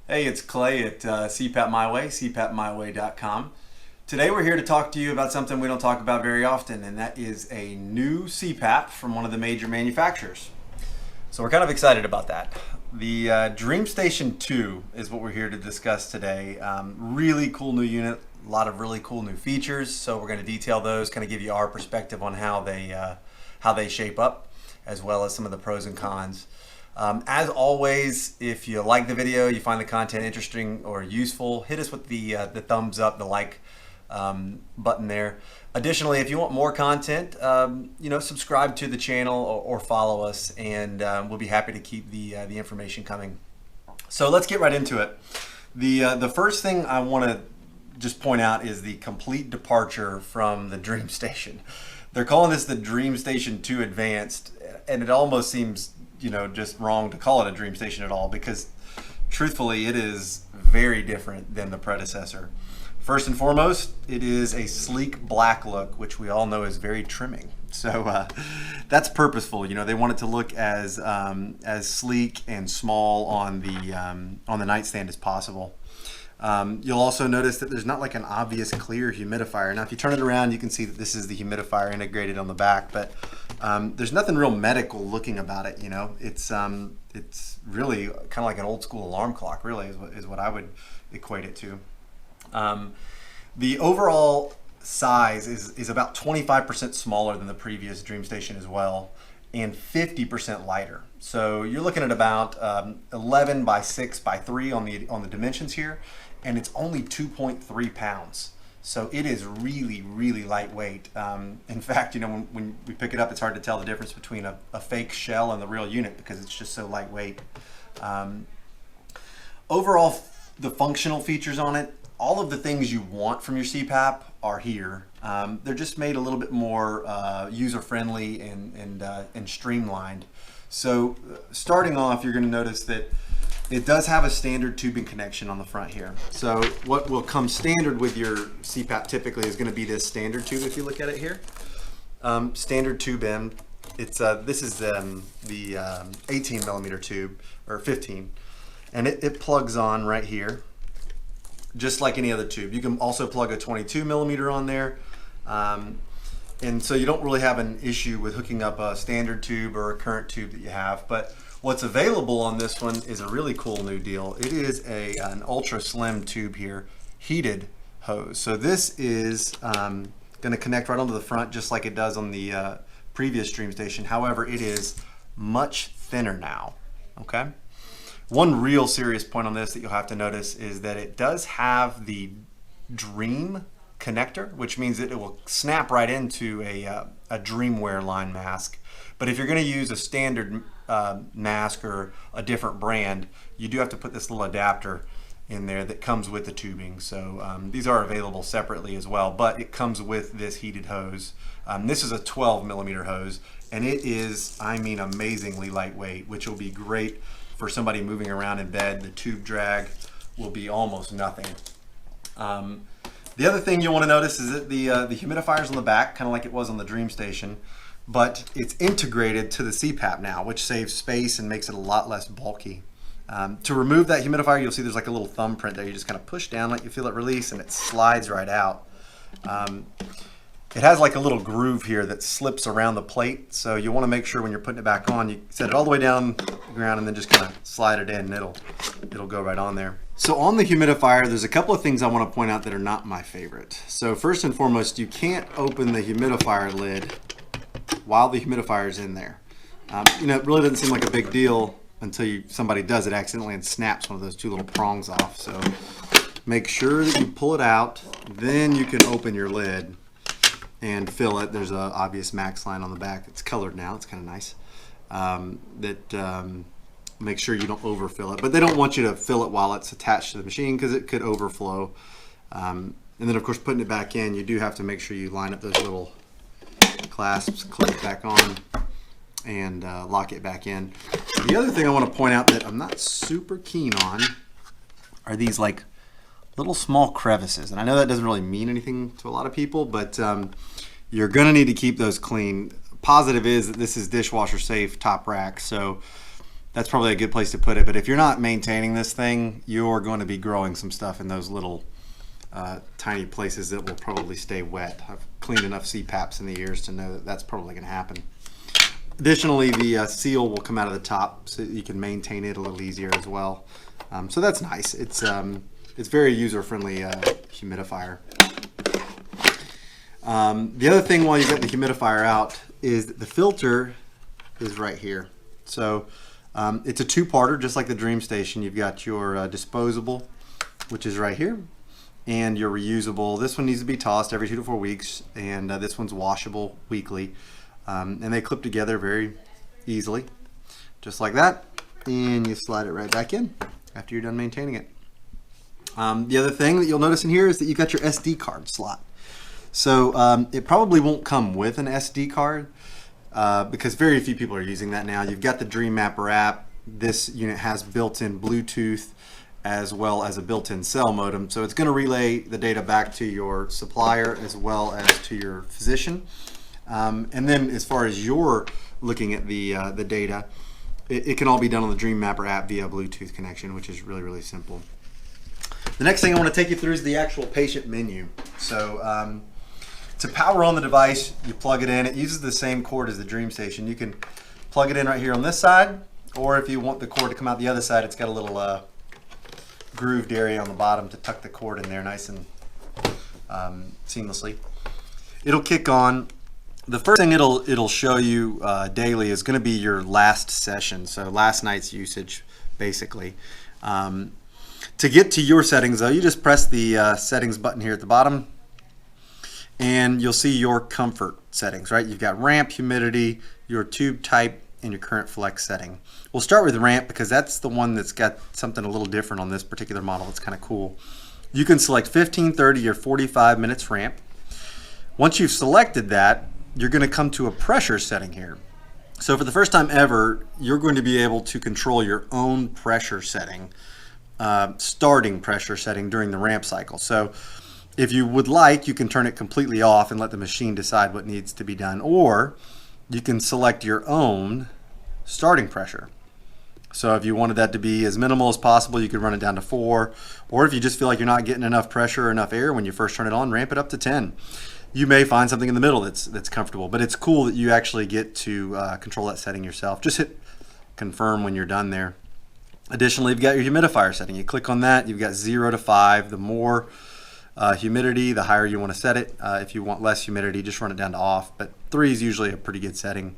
Hey, it's Clay at CPAP My Way, cpapmyway.com. Today we're here to talk to you about something we don't talk about very often, and that is a new CPAP from one of the major manufacturers. So we're kind of excited about that. The DreamStation 2 is what we're here to discuss today. Really cool new unit, a lot of really cool new features. So we're going to detail those, kind of give you our perspective on how they shape up, as well as some of the pros and cons. As always, if you like the video, you find the content interesting or useful, hit us with the thumbs up, the like button there. Additionally, if you want more content, subscribe to the channel or follow us, and we'll be happy to keep the information coming. So let's get right into it. The first thing I want to just point out is the complete departure from the DreamStation. They're calling this the DreamStation 2 Advanced, and it almost seems just wrong to call it a DreamStation at all, because truthfully it is very different than the predecessor. First and foremost, it is a sleek black look, which we all know is very trimming. So that's purposeful. They want it to look as sleek and small on the nightstand as possible. You'll also notice that there's not like an obvious clear humidifier. Now, if you turn it around, you can see that this is the humidifier integrated on the back, but there's nothing real medical looking about it. It's really kind of like an old school alarm clock, really, is what I would equate it to. The overall size is about 25% smaller than the previous DreamStation as well, and 50% lighter. So you're looking at about 11 by 6 by 3 on the dimensions here, and it's only 2.3 pounds. So it is really, really lightweight. In fact, when we pick it up, it's hard to tell the difference between a fake shell and the real unit because it's just so lightweight. Overall, the functional features on it, all of the things you want from your CPAP are here. They're just made a little bit more user-friendly and streamlined. So starting off, you're going to notice that it does have a standard tubing connection on the front here. So what will come standard with your CPAP typically is going to be this standard tube. If you look at it here, standard tube end. It's this is the 18 millimeter tube, or 15, and it plugs on right here, just like any other tube. You can also plug a 22 millimeter on there. And so you don't really have an issue with hooking up a standard tube or a current tube that you have. But what's available on this one is a really cool new deal. It is an ultra slim tube here, heated hose. So this is going to connect right onto the front just like it does on the previous DreamStation. However, it is much thinner now, okay? One real serious point on this that you'll have to notice is that it does have the Dream connector, which means that it will snap right into a DreamWear line mask. But if you're going to use a standard mask or a different brand, you do have to put this little adapter in there that comes with the tubing. So these are available separately as well, but it comes with this heated hose. This is a 12 millimeter hose, and it is, I mean, amazingly lightweight, which will be great for somebody moving around in bed. The tube drag will be almost nothing. The other thing you'll want to notice is that the humidifier is on the back, kind of like it was on the DreamStation, but it's integrated to the CPAP now, which saves space and makes it a lot less bulky. To remove that humidifier, you'll see there's like a little thumbprint there. You just kind of push down, like you feel it release, and it slides right out. It has like a little groove here that slips around the plate, so you want to make sure when you're putting it back on, you set it all the way down the ground and then just kind of slide it in, and it'll go right on there. So on the humidifier, there's a couple of things I want to point out that are not my favorite. So first and foremost, you can't open the humidifier lid while the humidifier is in there. It really doesn't seem like a big deal until somebody does it accidentally and snaps one of those two little prongs off. So make sure that you pull it out, then you can open your lid and fill it. There's an obvious max line on the back. It's colored now. It's kind of nice. Make sure you don't overfill it, but they don't want you to fill it while it's attached to the machine because it could overflow. And then of course, putting it back in, you do have to make sure you line up those little clasps, clip it back on, and lock it back in. The other thing I want to point out that I'm not super keen on are these like little small crevices. And I know that doesn't really mean anything to a lot of people, but you're gonna need to keep those clean. Positive is that this is dishwasher safe top rack, so that's probably a good place to put it. But if you're not maintaining this thing, you're going to be growing some stuff in those little tiny places that will probably stay wet. I've cleaned enough CPAPs in the years to know that that's probably going to happen. Additionally, the seal will come out of the top so that you can maintain it a little easier as well. So that's nice. It's very user-friendly humidifier. The other thing while you've got the humidifier out is that the filter is right here. So it's a two-parter, just like the DreamStation. You've got your disposable, which is right here, and your reusable. This one needs to be tossed every 2 to 4 weeks, and this one's washable weekly. And they clip together very easily, just like that, and you slide it right back in after you're done maintaining it. The other thing that you'll notice in here is that you've got your SD card slot. So it probably won't come with an SD card because very few people are using that now. You've got the DreamMapper app. This unit has built-in Bluetooth as well as a built-in cell modem. So it's going to relay the data back to your supplier as well as to your physician. And then as far as you're looking at the data, it can all be done on the DreamMapper app via Bluetooth connection, which is really, really simple. The next thing I want to take you through is the actual patient menu. So to power on the device, you plug it in. It uses the same cord as the DreamStation. You can plug it in right here on this side, or if you want the cord to come out the other side, it's got a little grooved area on the bottom to tuck the cord in there nice and seamlessly. It'll kick on. The first thing it'll show you daily is going to be your last session, so last night's usage, basically. To get to your settings, though, you just press the settings button here at the bottom, and you'll see your comfort settings, right? You've got ramp, humidity, your tube type, and your current flex setting. We'll start with ramp because that's the one that's got something a little different on this particular model. It's kind of cool. You can select 15, 30, or 45 minutes ramp. Once you've selected that, you're going to come to a pressure setting here. So for the first time ever, you're going to be able to control your own pressure setting, starting pressure setting during the ramp cycle. So if you would like, you can turn it completely off and let the machine decide what needs to be done, or you can select your own starting pressure. So if you wanted that to be as minimal as possible, you could run it down to 4, or if you just feel like you're not getting enough pressure or enough air when you first turn it on, ramp it up to 10. You may find something in the middle that's comfortable, but it's cool that you actually get to control that setting yourself. Just hit confirm when you're done there. Additionally, you've got your humidifier setting. You click on that, you've got 0 to 5. The more humidity, the higher you want to set it. If you want less humidity, just run it down to off, but 3 is usually a pretty good setting.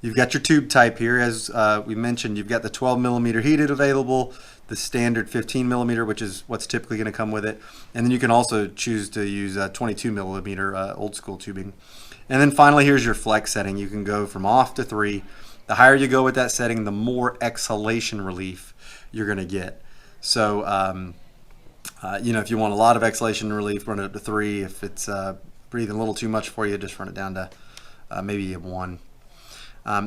You've got your tube type here. As we mentioned, you've got the 12 millimeter heated available, the standard 15 millimeter, which is what's typically going to come with it. And then you can also choose to use 22 millimeter old school tubing. And then finally, here's your flex setting. You can go from off to 3. The higher you go with that setting, the more exhalation relief you're going to get. So, if you want a lot of exhalation relief, run it up to 3. If it's breathing a little too much for you, just run it down to maybe a 1.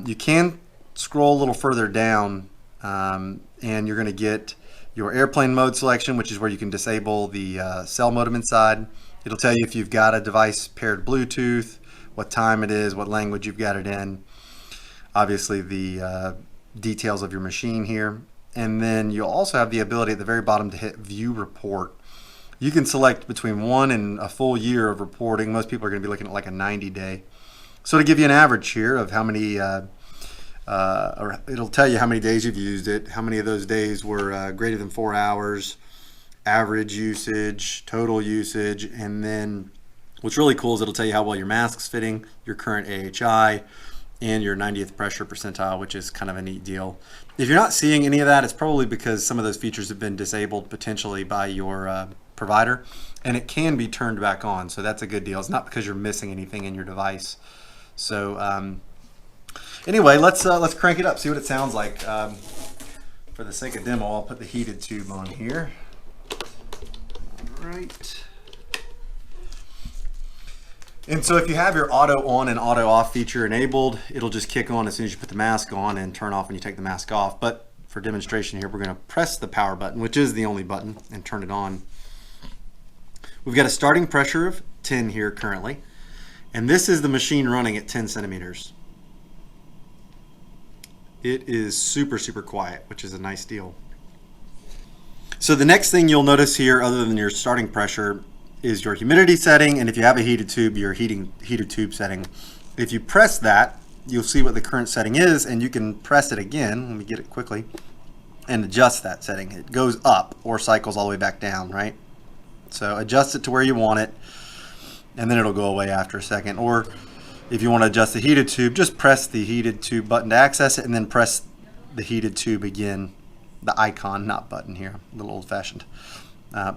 You can scroll a little further down and you're going to get your airplane mode selection, which is where you can disable the cell modem inside. It'll tell you if you've got a device paired Bluetooth, what time it is, what language you've got it in, obviously the details of your machine here. And then you'll also have the ability at the very bottom to hit view report. You can select between 1 and a full year of reporting. Most people are going to be looking at like a 90-day. So to give you an average here of how many, or it'll tell you how many days you've used it, how many of those days were greater than 4 hours, average usage, total usage, and then what's really cool is it'll tell you how well your mask's fitting, your current AHI, and your 90th pressure percentile, which is kind of a neat deal. If you're not seeing any of that, it's probably because some of those features have been disabled potentially by your provider, and it can be turned back on, so that's a good deal. It's not because you're missing anything in your device. So anyway, let's crank it up, see what it sounds like. For the sake of demo, I'll put the heated tube on here. All right. And so if you have your auto on and auto off feature enabled, it'll just kick on as soon as you put the mask on and turn off when you take the mask off. But for demonstration here, we're going to press the power button, which is the only button, and turn it on. We've got a starting pressure of 10 here currently. And this is the machine running at 10 centimeters. it is super, super quiet, which is a nice deal. So the next thing you'll notice here, other than your starting pressure, is your humidity setting, and if you have a heated tube, your heated tube setting. If you press that, you'll see what the current setting is, and you can press it again, let me get it quickly, and adjust that setting. It goes up or cycles all the way back down, right? So adjust it to where you want it, and then it'll go away after a second. Or if you want to adjust the heated tube, just press the heated tube button to access it, and then press the heated tube again, the icon, not button here, a little old-fashioned.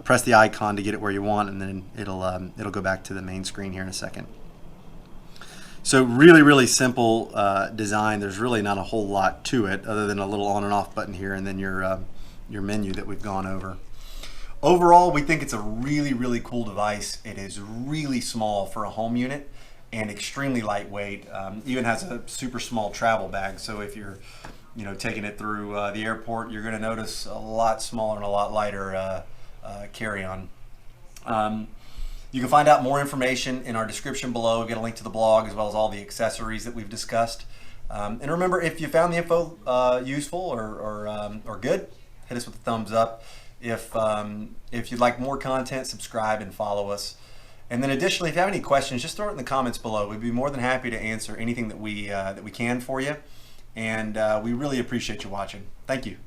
Press the icon to get it where you want, and then it'll go back to the main screen here in a second. So really, really simple design. There's really not a whole lot to it other than a little on and off button here, and then your menu that we've gone over. Overall, we think it's a really, really cool device. It is really small for a home unit and extremely lightweight. Even has a super small travel bag. So if you're, taking it through the airport, you're going to notice a lot smaller and a lot lighter carry-on. You can find out more information in our description below. We've got a link to the blog as well as all the accessories that we've discussed. And remember, if you found the info useful or good, hit us with a thumbs up. If you'd like more content, subscribe and follow us. And then additionally, if you have any questions, just throw it in the comments below. We'd be more than happy to answer anything that we can for you. And we really appreciate you watching. Thank you.